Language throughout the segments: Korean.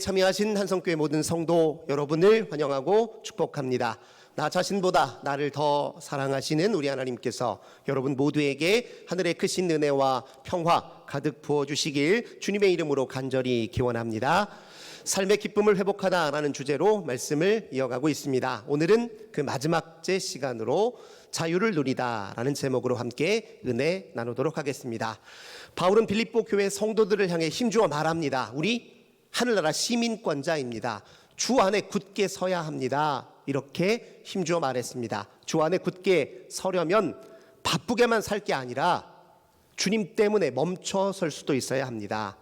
참여하신 한성교회 모든 성도 여러분을 환영하고 축복합니다. 나 자신보다 나를 더 사랑하시는 우리 하나님께서 여러분 모두에게 하늘의 크신 은혜와 평화 가득 부어주시길 주님의 이름으로 간절히 기원합니다. 삶의 기쁨을 회복하다라는 주제로 말씀을 이어가고 있습니다. 오늘은 그 마지막째 시간으로 자유를 누리다라는 제목으로 함께 은혜 나누도록 하겠습니다. 바울은 빌립보 교회 성도들을 향해 힘주어 말합니다. 우리 하늘나라 시민권자입니다. 주 안에 굳게 서야 합니다. 이렇게 힘주어 말했습니다. 주 안에 굳게 서려면 바쁘게만 살 게 아니라 주님 때문에 멈춰 설 수도 있어야 합니다.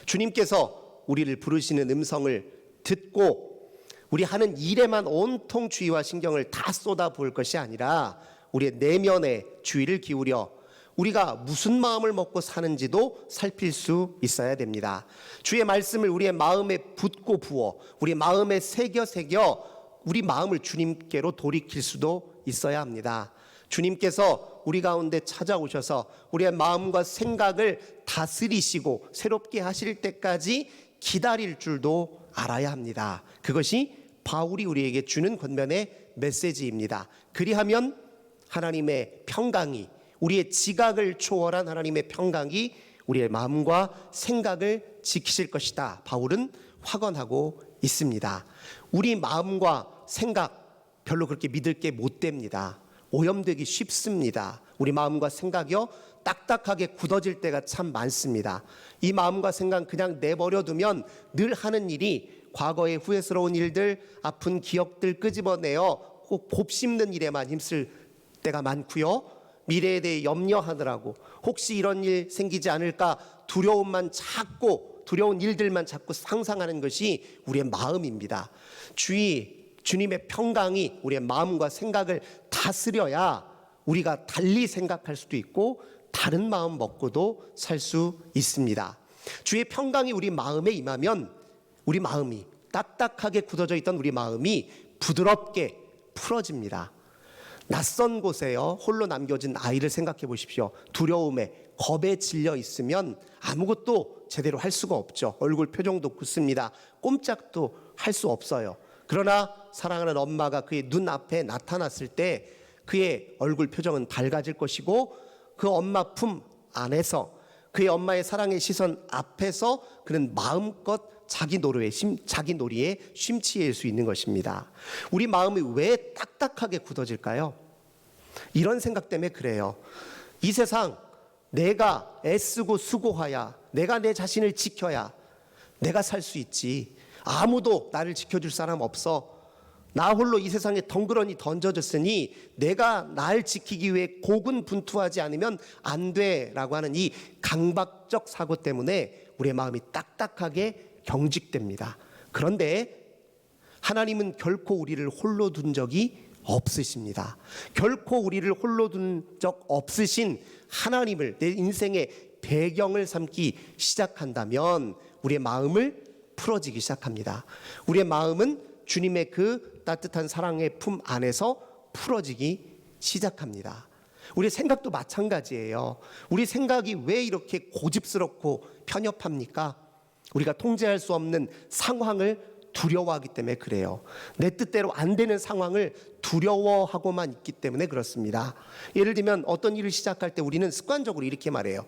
주님께서 우리를 부르시는 음성을 듣고 우리 하는 일에만 온통 주의와 신경을 다 쏟아 부을 것이 아니라 우리의 내면에 주의를 기울여 우리가 무슨 마음을 먹고 사는지도 살필 수 있어야 됩니다. 주의 말씀을 우리의 마음에 붓고 부어 우리 마음에 새겨 우리 마음을 주님께로 돌이킬 수도 있어야 합니다. 주님께서 우리 가운데 찾아오셔서 우리의 마음과 생각을 다스리시고 새롭게 하실 때까지 기다릴 줄도 알아야 합니다. 그것이 바울이 우리에게 주는 권면의 메시지입니다. 그리하면 하나님의 평강이, 우리의 지각을 초월한 하나님의 평강이 우리의 마음과 생각을 지키실 것이다. 바울은 확언하고 있습니다. 우리 마음과 생각 별로 그렇게 믿을 게 못 됩니다. 오염되기 쉽습니다. 우리 마음과 생각이요 딱딱하게 굳어질 때가 참 많습니다. 이 마음과 생각 그냥 내버려두면 늘 하는 일이 과거의 후회스러운 일들, 아픈 기억들 끄집어내어 꼭 곱씹는 일에만 힘쓸 때가 많고요. 미래에 대해 염려하느라고 혹시 이런 일 생기지 않을까 두려운 일들만 자꾸 상상하는 것이 우리의 마음입니다. 주님의 평강이 우리의 마음과 생각을 다스려야 우리가 달리 생각할 수도 있고 다른 마음 먹고도 살 수 있습니다. 주의 평강이 우리 마음에 임하면 우리 마음이 딱딱하게 굳어져 있던 우리 마음이 부드럽게 풀어집니다. 낯선 곳에요 홀로 남겨진 아이를 생각해 보십시오. 두려움에 겁에 질려 있으면 아무것도 제대로 할 수가 없죠. 얼굴 표정도 굳습니다. 꼼짝도 할 수 없어요. 그러나 사랑하는 엄마가 그의 눈앞에 나타났을 때 그의 얼굴 표정은 밝아질 것이고 그 엄마 품 안에서 그의 엄마의 사랑의 시선 앞에서 그는 마음껏 자기 놀이에 심취할 수 있는 것입니다. 우리 마음이 왜 딱딱하게 굳어질까요? 이런 생각 때문에 그래요. 이 세상 내가 애쓰고 수고하야, 내가 내 자신을 지켜야 내가 살 수 있지. 아무도 나를 지켜줄 사람 없어. 나 홀로 이 세상에 덩그러니 던져졌으니 내가 날 지키기 위해 고군분투하지 않으면 안 돼라고 하는 이 강박적 사고 때문에 우리의 마음이 딱딱하게 경직됩니다. 그런데 하나님은 결코 우리를 홀로 둔 적이 없으십니다. 결코 우리를 홀로 둔 적 없으신 하나님을 내 인생의 배경을 삼기 시작한다면 우리의 마음을 풀어지기 시작합니다. 우리의 마음은 주님의 그 따뜻한 사랑의 품 안에서 풀어지기 시작합니다. 우리의 생각도 마찬가지예요. 우리 생각이 왜 이렇게 고집스럽고 편협합니까? 우리가 통제할 수 없는 상황을 두려워하기 때문에 그래요. 내 뜻대로 안 되는 상황을 두려워하고만 있기 때문에 그렇습니다. 예를 들면 어떤 일을 시작할 때 우리는 습관적으로 이렇게 말해요.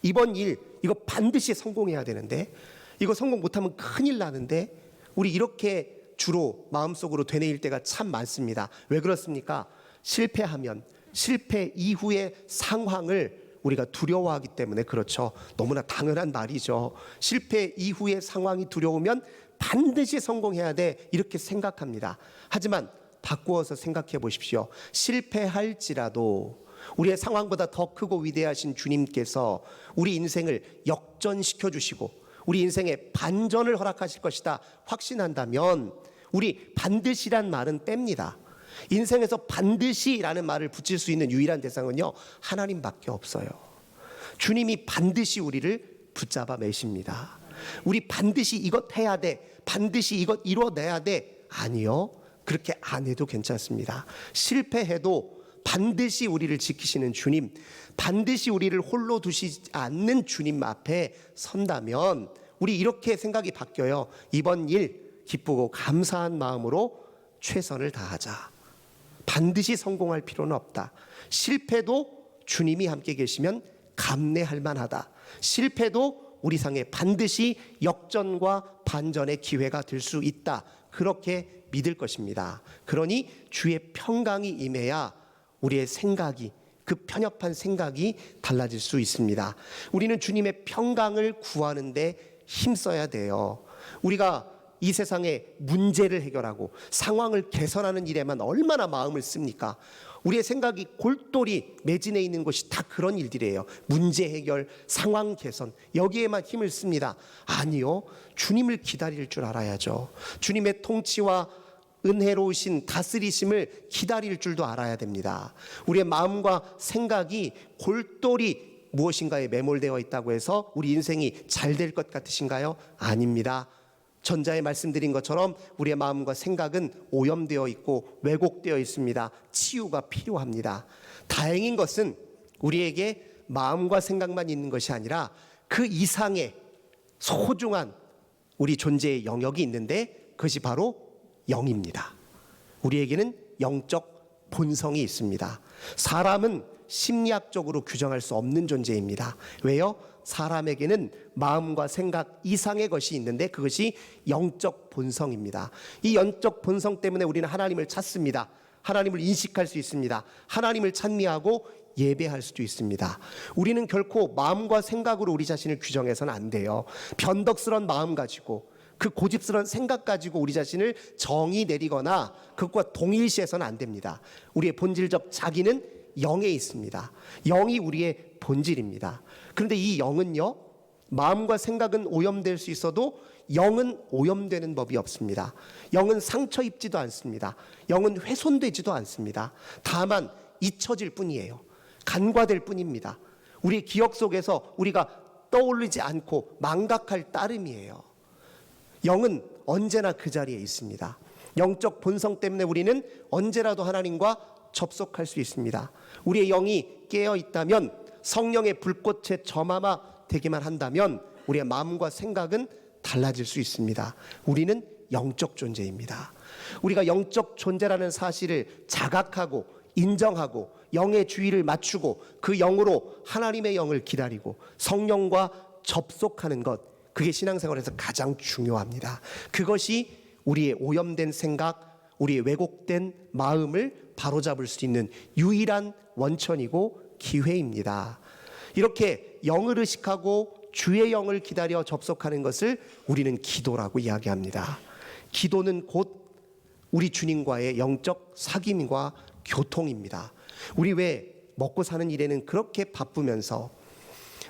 이번 일 이거 반드시 성공해야 되는데 이거 성공 못하면 큰일 나는데 우리 이렇게 주로 마음속으로 되뇌일 때가 참 많습니다. 왜 그렇습니까? 실패하면 실패 이후의 상황을 우리가 두려워하기 때문에 그렇죠. 너무나 당연한 말이죠. 실패 이후의 상황이 두려우면 반드시 성공해야 돼 이렇게 생각합니다. 하지만 바꾸어서 생각해 보십시오. 실패할지라도 우리의 상황보다 더 크고 위대하신 주님께서 우리 인생을 역전시켜 주시고 우리 인생에 반전을 허락하실 것이다 확신한다면 우리 반드시란 말은 뺍니다. 인생에서 반드시라는 말을 붙일 수 있는 유일한 대상은요 하나님밖에 없어요. 주님이 반드시 우리를 붙잡아 매십니다. 우리 반드시 이것 해야 돼, 반드시 이것 이뤄내야 돼. 아니요, 그렇게 안 해도 괜찮습니다. 실패해도 반드시 우리를 지키시는 주님, 반드시 우리를 홀로 두시지 않는 주님 앞에 선다면 우리 이렇게 생각이 바뀌어요. 이번 일 기쁘고 감사한 마음으로 최선을 다하자. 반드시 성공할 필요는 없다. 실패도 주님이 함께 계시면 감내할 만하다. 실패도 우리 상에 반드시 역전과 반전의 기회가 될 수 있다. 그렇게 믿을 것입니다. 그러니 주의 평강이 임해야 우리의 생각이, 그 편협한 생각이 달라질 수 있습니다. 우리는 주님의 평강을 구하는데 힘써야 돼요. 우리가 이 세상의 문제를 해결하고 상황을 개선하는 일에만 얼마나 마음을 씁니까? 우리의 생각이 골똘히 매진해 있는 것이 다 그런 일들이에요. 문제 해결, 상황 개선, 여기에만 힘을 씁니다. 아니요, 주님을 기다릴 줄 알아야죠. 주님의 통치와 은혜로우신 다스리심을 기다릴 줄도 알아야 됩니다. 우리의 마음과 생각이 골똘히 무엇인가에 매몰되어 있다고 해서 우리 인생이 잘 될 것 같으신가요? 아닙니다. 전자에 말씀드린 것처럼 우리의 마음과 생각은 오염되어 있고 왜곡되어 있습니다. 치유가 필요합니다. 다행인 것은 우리에게 마음과 생각만 있는 것이 아니라 그 이상의 소중한 우리 존재의 영역이 있는데 그것이 바로 영입니다. 우리에게는 영적 본성이 있습니다. 사람은 심리학적으로 규정할 수 없는 존재입니다. 왜요? 사람에게는 마음과 생각 이상의 것이 있는데 그것이 영적 본성입니다. 이 영적 본성 때문에 우리는 하나님을 찾습니다. 하나님을 인식할 수 있습니다. 하나님을 찬미하고 예배할 수도 있습니다. 우리는 결코 마음과 생각으로 우리 자신을 규정해서는 안 돼요. 변덕스러운 마음 가지고 그 고집스러운 생각 가지고 우리 자신을 정의 내리거나 그것과 동일시해서는 안 됩니다. 우리의 본질적 자기는 영에 있습니다. 영이 우리의 본질입니다. 그런데 이 영은요, 마음과 생각은 오염될 수 있어도 영은 오염되는 법이 없습니다. 영은 상처 입지도 않습니다. 영은 훼손되지도 않습니다. 다만 잊혀질 뿐이에요. 간과될 뿐입니다. 우리의 기억 속에서 우리가 떠올리지 않고 망각할 따름이에요. 영은 언제나 그 자리에 있습니다. 영적 본성 때문에 우리는 언제라도 하나님과 접속할 수 있습니다. 우리의 영이 깨어 있다면, 성령의 불꽃에 점화가 되기만 한다면 우리의 마음과 생각은 달라질 수 있습니다. 우리는 영적 존재입니다. 우리가 영적 존재라는 사실을 자각하고 인정하고 영의 주의를 맞추고 그 영으로 하나님의 영을 기다리고 성령과 접속하는 것, 그게 신앙생활에서 가장 중요합니다. 그것이 우리의 오염된 생각, 우리의 왜곡된 마음을 바로잡을 수 있는 유일한 원천이고 기회입니다. 이렇게 영을 의식하고 주의 영을 기다려 접속하는 것을 우리는 기도라고 이야기합니다. 기도는 곧 우리 주님과의 영적 사귐과 교통입니다. 우리 왜 먹고 사는 일에는 그렇게 바쁘면서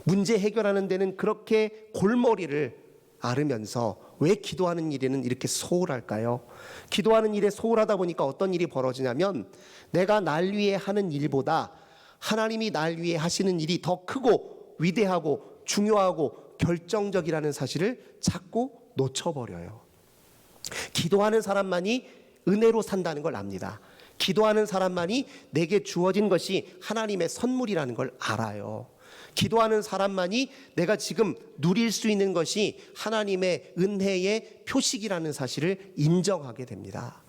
문제 해결하는 데는 그렇게 골머리를 앓으면서 왜 기도하는 일에는 이렇게 소홀할까요? 기도하는 일에 소홀하다 보니까 어떤 일이 벌어지냐면 내가 날 위해 하는 일보다 하나님이 날 위해 하시는 일이 더 크고 위대하고 중요하고 결정적이라는 사실을 자꾸 놓쳐버려요. 기도하는 사람만이 은혜로 산다는 걸 압니다. 기도하는 사람만이 내게 주어진 것이 하나님의 선물이라는 걸 알아요. 기도하는 사람만이 내가 지금 누릴 수 있는 것이 하나님의 은혜의 표식이라는 사실을 인정하게 됩니다.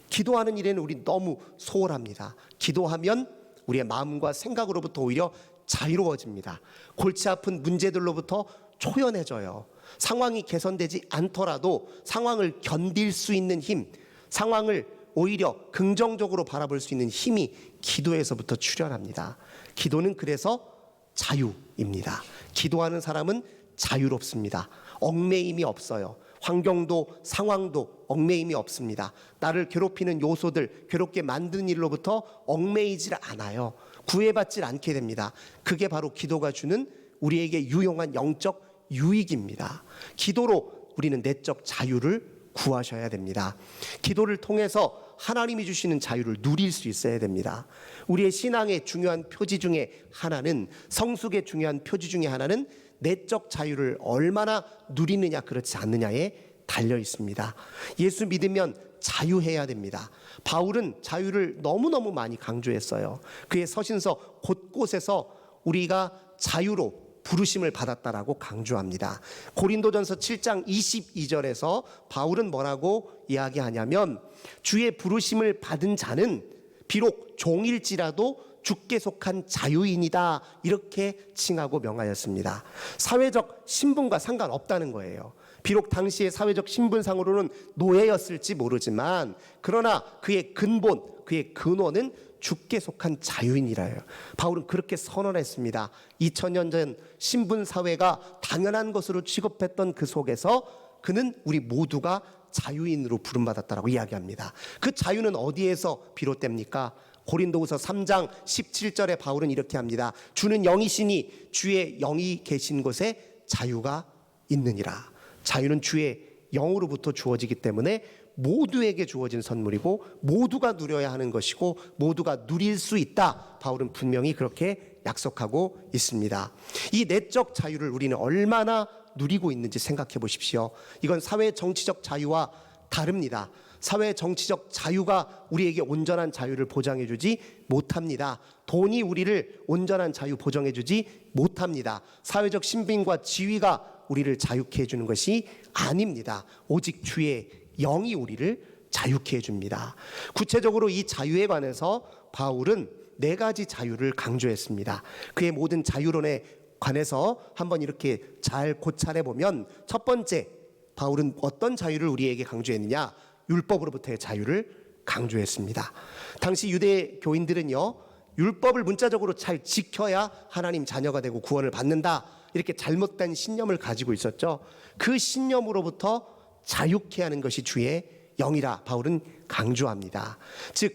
기도하는 일에는 우리 너무 소홀합니다. 기도하면 우리의 마음과 생각으로부터 오히려 자유로워집니다. 골치 아픈 문제들로부터 초연해져요. 상황이 개선되지 않더라도 상황을 견딜 수 있는 힘, 상황을 오히려 긍정적으로 바라볼 수 있는 힘이 기도에서부터 출현합니다. 기도는 그래서 자유입니다. 기도하는 사람은 자유롭습니다. 얽매임이 없어요. 환경도 상황도 얽매임이 없습니다. 나를 괴롭히는 요소들, 괴롭게 만드는 일로부터 얽매이질 않아요. 구애받질 않게 됩니다. 그게 바로 기도가 주는 우리에게 유용한 영적 유익입니다. 기도로 우리는 내적 자유를 구하셔야 됩니다. 기도를 통해서 하나님이 주시는 자유를 누릴 수 있어야 됩니다. 우리의 신앙의 중요한 표지 중에 하나는, 성숙의 중요한 표지 중에 하나는 내적 자유를 얼마나 누리느냐 그렇지 않느냐에 달려 있습니다. 예수 믿으면 자유해야 됩니다. 바울은 자유를 너무너무 많이 강조했어요. 그의 서신서 곳곳에서 우리가 자유로 부르심을 받았다라고 강조합니다. 고린도전서 7장 22절에서 바울은 뭐라고 이야기하냐면 주의 부르심을 받은 자는 비록 종일지라도 주께 속한 자유인이다 이렇게 칭하고 명하였습니다. 사회적 신분과 상관없다는 거예요. 비록 당시의 사회적 신분상으로는 노예였을지 모르지만 그러나 그의 근본, 그의 근원은 주께 속한 자유인이라요. 바울은 그렇게 선언했습니다. 2000년 전 신분사회가 당연한 것으로 취급했던 그 속에서 그는 우리 모두가 자유인으로 부름받았다라고 이야기합니다. 그 자유는 어디에서 비롯됩니까? 고린도후서 3장 17절에 바울은 이렇게 합니다. 주는 영이시니 주의 영이 계신 곳에 자유가 있느니라. 자유는 주의 영으로부터 주어지기 때문에 모두에게 주어진 선물이고 모두가 누려야 하는 것이고 모두가 누릴 수 있다. 바울은 분명히 그렇게 약속하고 있습니다. 이 내적 자유를 우리는 얼마나 누리고 있는지 생각해 보십시오. 이건 사회 정치적 자유와 다릅니다. 사회 정치적 자유가 우리에게 온전한 자유를 보장해 주지 못합니다. 돈이 우리를 온전한 자유 보장해 주지 못합니다. 사회적 신분과 지위가 우리를 자유케 해주는 것이 아닙니다. 오직 주의 영이 우리를 자유케 해줍니다. 구체적으로 이 자유에 관해서 바울은 4가지 자유를 강조했습니다. 그의 모든 자유론에 관해서 한번 이렇게 잘 고찰해 보면 첫 번째, 바울은 어떤 자유를 우리에게 강조했느냐? 율법으로부터의 자유를 강조했습니다. 당시 유대 교인들은요, 율법을 문자적으로 잘 지켜야 하나님 자녀가 되고 구원을 받는다, 이렇게 잘못된 신념을 가지고 있었죠. 그 신념으로부터 자유케 하는 것이 주의 영이라 바울은 강조합니다. 즉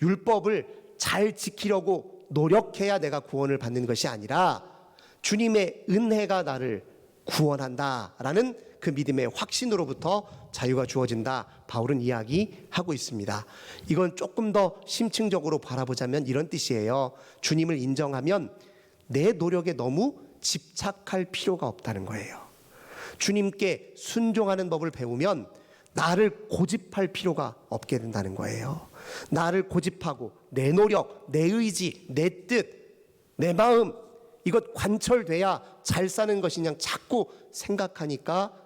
율법을 잘 지키려고 노력해야 내가 구원을 받는 것이 아니라 주님의 은혜가 나를 구원한다라는 그 믿음의 확신으로부터 자유가 주어진다, 바울은 이야기하고 있습니다. 이건 조금 더 심층적으로 바라보자면 이런 뜻이에요. 주님을 인정하면 내 노력에 너무 집착할 필요가 없다는 거예요. 주님께 순종하는 법을 배우면 나를 고집할 필요가 없게 된다는 거예요. 나를 고집하고 내 노력, 내 의지, 내 뜻, 내 마음, 이것 관철돼야 잘 사는 것이 그냥 자꾸 생각하니까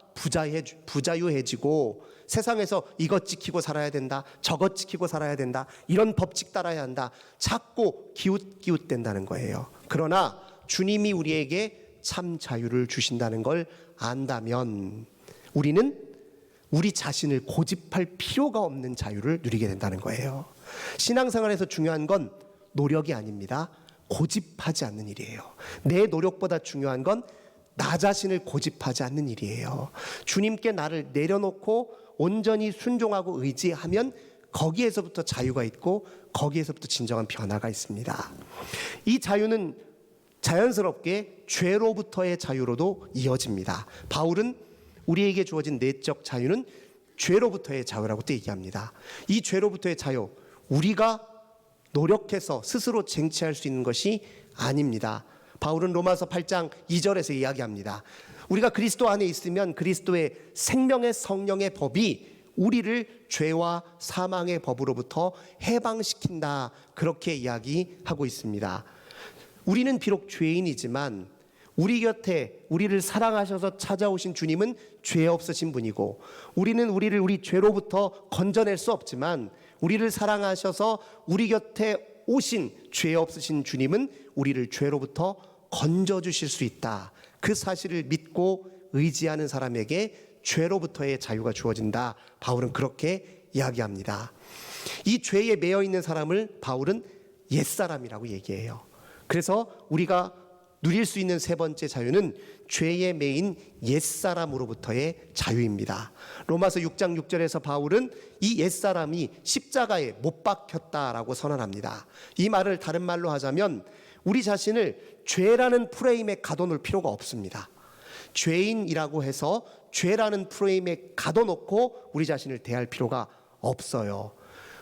부자유해지고 세상에서 이것 지키고 살아야 된다, 저것 지키고 살아야 된다, 이런 법칙 따라야 한다, 자꾸 기웃된다는 거예요. 그러나 주님이 우리에게 참 자유를 주신다는 걸 안다면 우리는 우리 자신을 고집할 필요가 없는 자유를 누리게 된다는 거예요. 신앙생활에서 중요한 건 노력이 아닙니다. 고집하지 않는 일이에요. 내 노력보다 중요한 건 나 자신을 고집하지 않는 일이에요. 주님께 나를 내려놓고 온전히 순종하고 의지하면 거기에서부터 자유가 있고 거기에서부터 진정한 변화가 있습니다. 이 자유는 자연스럽게 죄로부터의 자유로도 이어집니다. 바울은 우리에게 주어진 내적 자유는 죄로부터의 자유라고 또 얘기합니다. 이 죄로부터의 자유, 우리가 노력해서 스스로 쟁취할 수 있는 것이 아닙니다. 바울은 로마서 8장 2절에서 이야기합니다. 우리가 그리스도 안에 있으면 그리스도의 생명의 성령의 법이 우리를 죄와 사망의 법으로부터 해방시킨다, 그렇게 이야기하고 있습니다. 우리는 비록 죄인이지만 우리 곁에 우리를 사랑하셔서 찾아오신 주님은 죄 없으신 분이고, 우리는 우리를 우리 죄로부터 건져낼 수 없지만 우리를 사랑하셔서 우리 곁에 오신 죄 없으신 주님은 우리를 죄로부터 건져주실 수 있다. 그 사실을 믿고 의지하는 사람에게 죄로부터의 자유가 주어진다, 바울은 그렇게 이야기합니다. 이 죄에 매여 있는 사람을 바울은 옛사람이라고 얘기해요. 그래서 우리가 누릴 수 있는 세 번째 자유는 죄에 매인 옛사람으로부터의 자유입니다. 로마서 6장 6절에서 바울은 이 옛사람이 십자가에 못 박혔다라고 선언합니다. 이 말을 다른 말로 하자면 우리 자신을 죄라는 프레임에 가둬놓을 필요가 없습니다. 죄인이라고 해서 죄라는 프레임에 가둬놓고 우리 자신을 대할 필요가 없어요.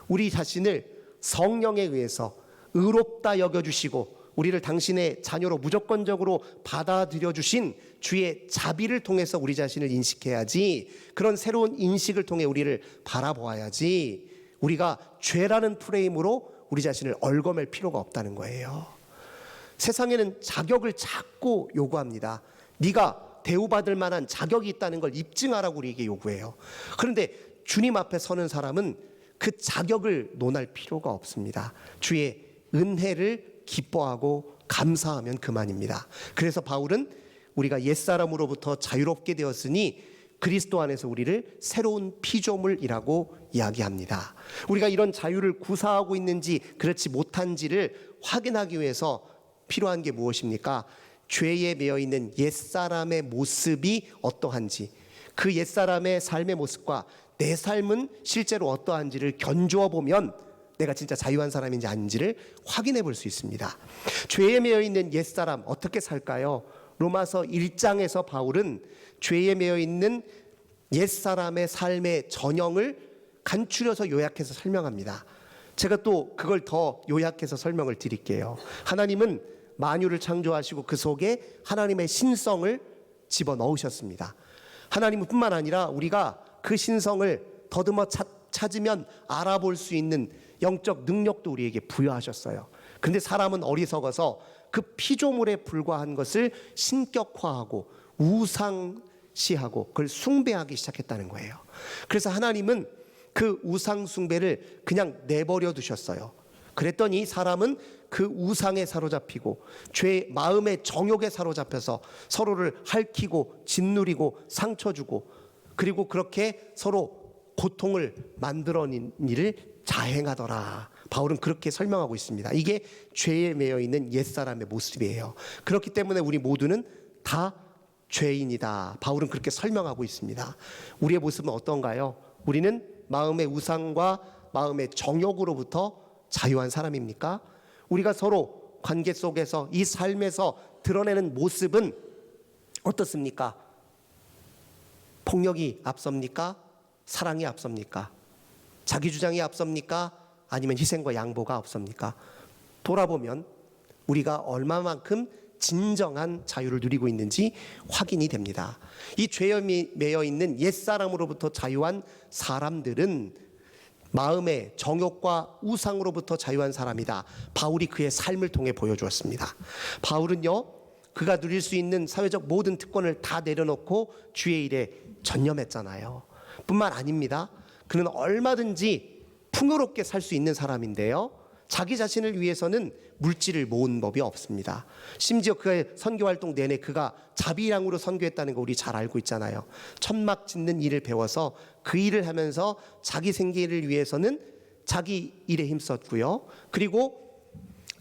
우리 자신을 성령에 의해서 의롭다 여겨주시고 우리를 당신의 자녀로 무조건적으로 받아들여 주신 주의 자비를 통해서 우리 자신을 인식해야지, 그런 새로운 인식을 통해 우리를 바라보아야지, 우리가 죄라는 프레임으로 우리 자신을 얽어맬 필요가 없다는 거예요. 세상에는 자격을 자꾸 요구합니다. 네가 대우받을 만한 자격이 있다는 걸 입증하라고 우리에게 요구해요. 그런데 주님 앞에 서는 사람은 그 자격을 논할 필요가 없습니다. 주의 은혜를 기뻐하고 감사하면 그만입니다. 그래서 바울은 우리가 옛사람으로부터 자유롭게 되었으니 그리스도 안에서 우리를 새로운 피조물이라고 이야기합니다. 우리가 이런 자유를 구사하고 있는지 그렇지 못한지를 확인하기 위해서 필요한 게 무엇입니까? 죄에 매여 있는 옛사람의 모습이 어떠한지, 그 옛사람의 삶의 모습과 내 삶은 실제로 어떠한지를 견주어 보면 내가 진짜 자유한 사람인지 아닌지를 확인해 볼 수 있습니다. 죄에 매여 있는 옛사람 어떻게 살까요? 로마서 1장에서 바울은 죄에 매여 있는 옛사람의 삶의 전형을 간추려서 요약해서 설명합니다. 제가 또 그걸 더 요약해서 설명을 드릴게요. 하나님은 만유를 창조하시고 그 속에 하나님의 신성을 집어넣으셨습니다. 하나님은 뿐만 아니라 우리가 그 신성을 더듬어 찾으면 알아볼 수 있는 영적 능력도 우리에게 부여하셨어요. 근데 사람은 어리석어서 그 피조물에 불과한 것을 신격화하고 우상시하고 그걸 숭배하기 시작했다는 거예요. 그래서 하나님은 그 우상 숭배를 그냥 내버려 두셨어요. 그랬더니 사람은 그 우상에 사로잡히고 죄 마음의 정욕에 사로잡혀서 서로를 핥히고 짓누리고 상처 주고 그리고 그렇게 서로 고통을 만들어낸 일을 자행하더라. 바울은 그렇게 설명하고 있습니다. 이게 죄에 매여 있는 옛사람의 모습이에요. 그렇기 때문에 우리 모두는 다 죄인이다. 바울은 그렇게 설명하고 있습니다. 우리의 모습은 어떤가요? 우리는 마음의 우상과 마음의 정욕으로부터 자유한 사람입니까? 우리가 서로 관계 속에서 이 삶에서 드러내는 모습은 어떻습니까? 폭력이 앞섭니까? 사랑이 앞섭니까? 자기 주장이 앞섭니까? 아니면 희생과 양보가 앞섭니까? 돌아보면 우리가 얼마만큼 진정한 자유를 누리고 있는지 확인이 됩니다. 이 죄에 매여 있는 옛사람으로부터 자유한 사람들은 마음의 정욕과 우상으로부터 자유한 사람이다. 바울이 그의 삶을 통해 보여주었습니다. 바울은요, 그가 누릴 수 있는 사회적 모든 특권을 다 내려놓고 주의 일에 전념했잖아요. 뿐만 아닙니다. 그는 얼마든지 풍요롭게 살 수 있는 사람인데요, 자기 자신을 위해서는 물질을 모은 법이 없습니다. 심지어 그의 선교활동 내내 그가 자비량으로 선교했다는 거 우리 잘 알고 있잖아요. 천막 짓는 일을 배워서 그 일을 하면서 자기 생계를 위해서는 자기 일에 힘썼고요. 그리고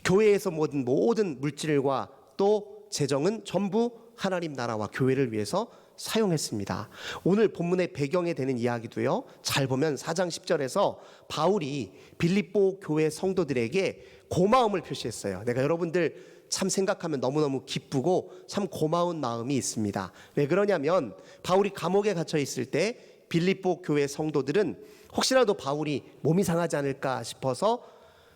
교회에서 모든 물질과 또 재정은 전부 하나님 나라와 교회를 위해서 사용했습니다. 오늘 본문의 배경에 되는 이야기도요, 잘 보면 4장 10절에서 바울이 빌립보 교회 성도들에게 고마움을 표시했어요. 내가 여러분들 참 생각하면 너무너무 기쁘고 참 고마운 마음이 있습니다. 왜 그러냐면 바울이 감옥에 갇혀 있을 때 빌립보 교회 성도들은 혹시라도 바울이 몸이 상하지 않을까 싶어서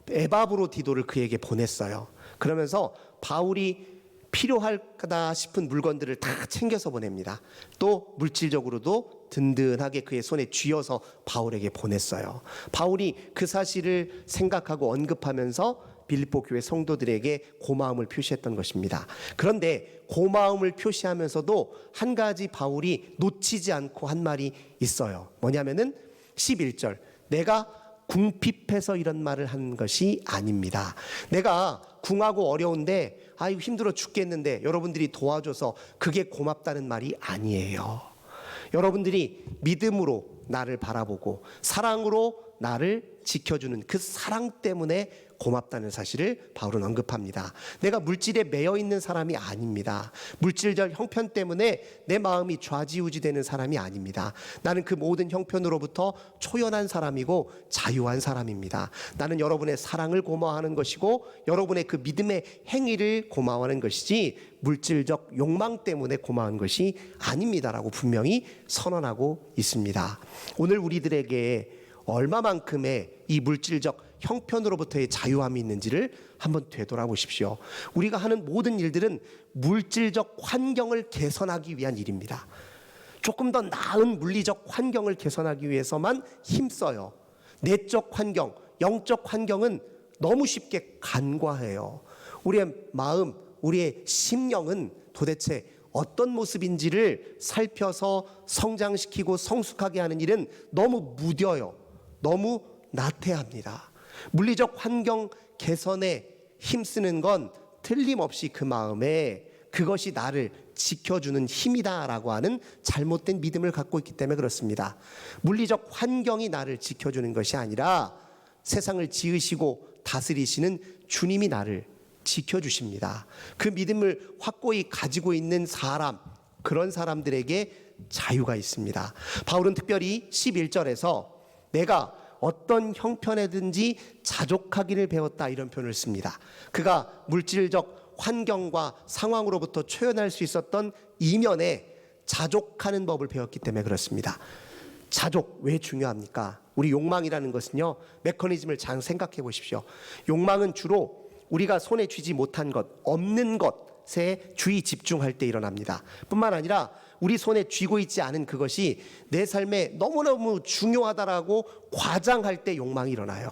에바브로디도를 그에게 보냈어요. 그러면서 바울이 필요하다 싶은 물건들을 다 챙겨서 보냅니다. 또 물질적으로도 든든하게 그의 손에 쥐어서 바울에게 보냈어요. 바울이 그 사실을 생각하고 언급하면서 빌립보 교회 성도들에게 고마움을 표시했던 것입니다. 그런데 고마움을 표시하면서도 한 가지 바울이 놓치지 않고 한 말이 있어요. 뭐냐면은 11절, 내가 궁핍해서 이런 말을 한 것이 아닙니다. 내가 궁하고 어려운데 아이고 힘들어 죽겠는데 여러분들이 도와줘서 그게 고맙다는 말이 아니에요. 여러분들이 믿음으로 나를 바라보고 사랑으로 나를 지켜주는 그 사랑 때문에 고맙다는 사실을 바울은 언급합니다. 내가 물질에 매여 있는 사람이 아닙니다. 물질적 형편 때문에 내 마음이 좌지우지되는 사람이 아닙니다. 나는 그 모든 형편으로부터 초연한 사람이고 자유한 사람입니다. 나는 여러분의 사랑을 고마워하는 것이고 여러분의 그 믿음의 행위를 고마워하는 것이지 물질적 욕망 때문에 고마운 것이 아닙니다라고 분명히 선언하고 있습니다. 오늘 우리들에게 얼마만큼의 이 물질적 형편으로부터의 자유함이 있는지를 한번 되돌아보십시오. 우리가 하는 모든 일들은 물질적 환경을 개선하기 위한 일입니다. 조금 더 나은 물리적 환경을 개선하기 위해서만 힘써요. 내적 환경, 영적 환경은 너무 쉽게 간과해요. 우리의 마음, 우리의 심령은 도대체 어떤 모습인지를 살펴서 성장시키고 성숙하게 하는 일은 너무 무뎌요. 너무 나태합니다. 물리적 환경 개선에 힘쓰는 건 틀림없이 그 마음에 그것이 나를 지켜주는 힘이다라고 하는 잘못된 믿음을 갖고 있기 때문에 그렇습니다. 물리적 환경이 나를 지켜주는 것이 아니라 세상을 지으시고 다스리시는 주님이 나를 지켜주십니다. 그 믿음을 확고히 가지고 있는 사람, 그런 사람들에게 자유가 있습니다. 바울은 특별히 11절에서 내가 어떤 형편에든지 자족하기를 배웠다, 이런 표현을 씁니다. 그가 물질적 환경과 상황으로부터 초연할 수 있었던 이면에 자족하는 법을 배웠기 때문에 그렇습니다. 자족 왜 중요합니까? 우리 욕망이라는 것은요, 메커니즘을 잘 생각해 보십시오. 욕망은 주로 우리가 손에 쥐지 못한 것, 없는 것에 주의 집중할 때 일어납니다. 뿐만 아니라 우리 손에 쥐고 있지 않은 그것이 내 삶에 너무너무 중요하다라고 과장할 때 욕망이 일어나요.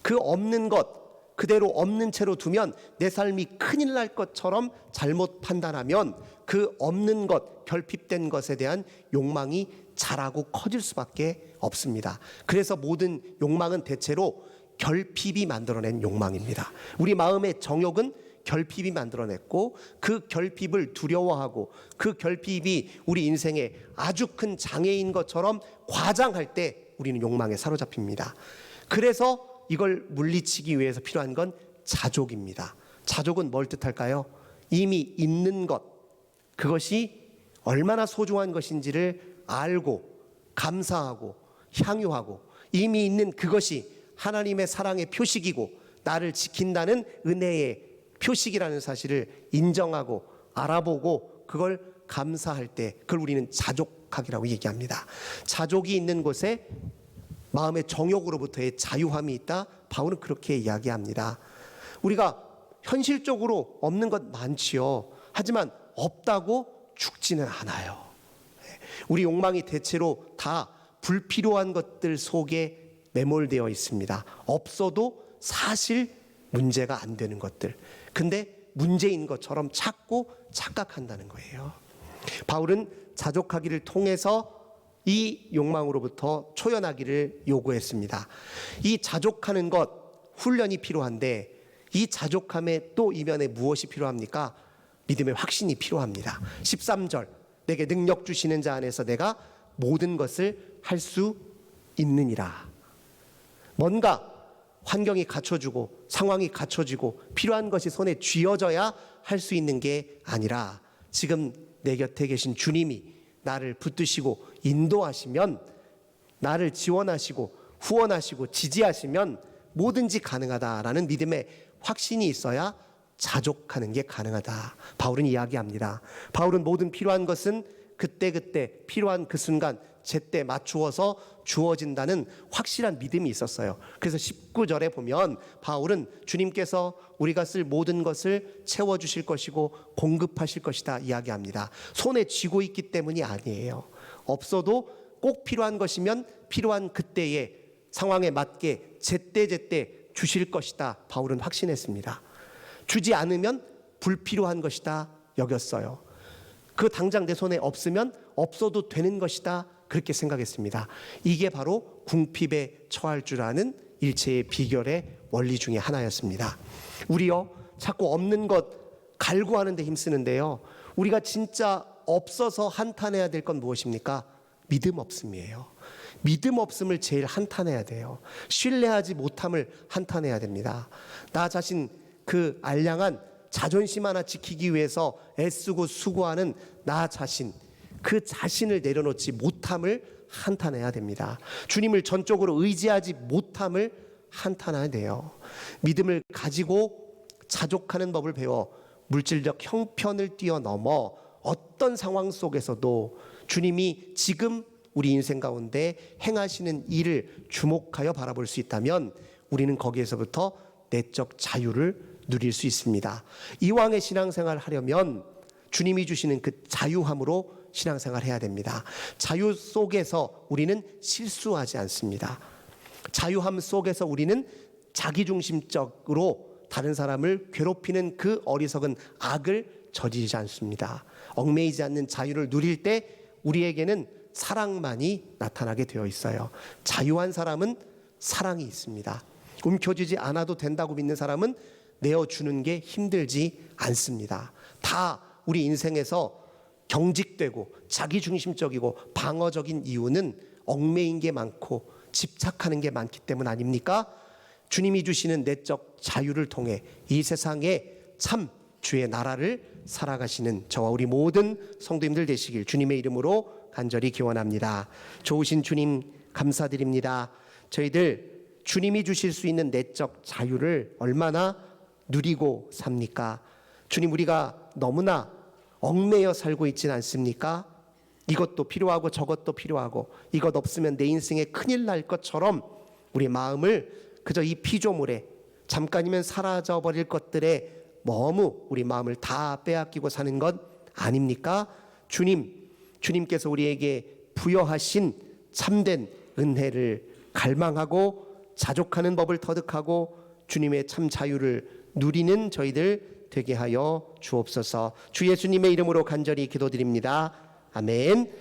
그 없는 것 그대로 없는 채로 두면 내 삶이 큰일 날 것처럼 잘못 판단하면 그 없는 것, 결핍된 것에 대한 욕망이 자라고 커질 수밖에 없습니다. 그래서 모든 욕망은 대체로 결핍이 만들어낸 욕망입니다. 우리 마음의 정욕은 결핍이 만들어냈고, 그 결핍을 두려워하고 그 결핍이 우리 인생에 아주 큰 장애인 것처럼 과장할 때 우리는 욕망에 사로잡힙니다. 그래서 이걸 물리치기 위해서 필요한 건 자족입니다. 자족은 뭘 뜻할까요? 이미 있는 것, 그것이 얼마나 소중한 것인지를 알고 감사하고 향유하고, 이미 있는 그것이 하나님의 사랑의 표식이고 나를 지킨다는 은혜의 표식이라는 사실을 인정하고 알아보고 그걸 감사할 때, 그걸 우리는 자족하기라고 얘기합니다. 자족이 있는 곳에 마음의 정욕으로부터의 자유함이 있다, 바울은 그렇게 이야기합니다. 우리가 현실적으로 없는 것 많지요. 하지만 없다고 죽지는 않아요. 우리 욕망이 대체로 다 불필요한 것들 속에 매몰되어 있습니다. 없어도 사실 문제가 안 되는 것들, 근데 문제인 것처럼 찾고 착각한다는 거예요. 바울은 자족하기를 통해서 이 욕망으로부터 초연하기를 요구했습니다. 이 자족하는 것, 훈련이 필요한데 이 자족함의 또 이면에 무엇이 필요합니까? 믿음의 확신이 필요합니다. 13절, 내게 능력 주시는 자 안에서 내가 모든 것을 할 수 있느니라. 뭔가 환경이 갖춰주고 상황이 갖춰지고 필요한 것이 손에 쥐어져야 할 수 있는 게 아니라, 지금 내 곁에 계신 주님이 나를 붙드시고 인도하시면, 나를 지원하시고 후원하시고 지지하시면 뭐든지 가능하다라는 믿음의 확신이 있어야 자족하는 게 가능하다, 바울은 이야기합니다. 바울은 모든 필요한 것은 그때그때 필요한 그 순간 제때 맞추어서 주어진다는 확실한 믿음이 있었어요. 그래서 19절에 보면 바울은 주님께서 우리가 쓸 모든 것을 채워주실 것이고 공급하실 것이다 이야기합니다. 손에 쥐고 있기 때문이 아니에요. 없어도 꼭 필요한 것이면 필요한 그때에 상황에 맞게 제때제때 주실 것이다, 바울은 확신했습니다. 주지 않으면 불필요한 것이다 여겼어요. 그 당장 내 손에 없으면 없어도 되는 것이다, 그렇게 생각했습니다. 이게 바로 궁핍에 처할 줄 아는 일체의 비결의 원리 중에 하나였습니다. 우리요, 자꾸 없는 것 갈구하는 데 힘쓰는데요, 우리가 진짜 없어서 한탄해야 될 건 무엇입니까? 믿음 없음이에요. 믿음 없음을 제일 한탄해야 돼요. 신뢰하지 못함을 한탄해야 됩니다. 나 자신 그 알량한 자존심 하나 지키기 위해서 애쓰고 수고하는 나 자신, 그 자신을 내려놓지 못함을 한탄해야 됩니다. 주님을 전적으로 의지하지 못함을 한탄해야 돼요. 믿음을 가지고 자족하는 법을 배워 물질적 형편을 뛰어넘어 어떤 상황 속에서도 주님이 지금 우리 인생 가운데 행하시는 일을 주목하여 바라볼 수 있다면 우리는 거기에서부터 내적 자유를 누릴 수 있습니다. 이왕의 신앙생활을 하려면 주님이 주시는 그 자유함으로 신앙생활을 해야 됩니다. 자유 속에서 우리는 실수하지 않습니다. 자유함 속에서 우리는 자기중심적으로 다른 사람을 괴롭히는 그 어리석은 악을 저지르지 않습니다. 얽매이지 않는 자유를 누릴 때 우리에게는 사랑만이 나타나게 되어 있어요. 자유한 사람은 사랑이 있습니다. 움켜쥐지 않아도 된다고 믿는 사람은 내어주는 게 힘들지 않습니다. 다 우리 인생에서 경직되고 자기중심적이고 방어적인 이유는 얽매인 게 많고 집착하는 게 많기 때문 아닙니까? 주님이 주시는 내적 자유를 통해 이 세상에 참 주의 나라를 살아가시는 저와 우리 모든 성도님들 되시길 주님의 이름으로 간절히 기원합니다. 좋으신 주님 감사드립니다. 저희들 주님이 주실 수 있는 내적 자유를 얼마나 누리고 삽니까? 주님, 우리가 너무나 얽매여 살고 있지는 않습니까? 이것도 필요하고 저것도 필요하고 이것 없으면 내 인생에 큰일 날 것처럼 우리 마음을 그저 이 피조물에 잠깐이면 사라져버릴 것들에 너무 우리 마음을 다 빼앗기고 사는 것 아닙니까? 주님께서 우리에게 부여하신 참된 은혜를 갈망하고 자족하는 법을 터득하고 주님의 참 자유를 누리는 저희들 되게 하여 주옵소서. 주 예수님의 이름으로 간절히 기도드립니다. 아멘.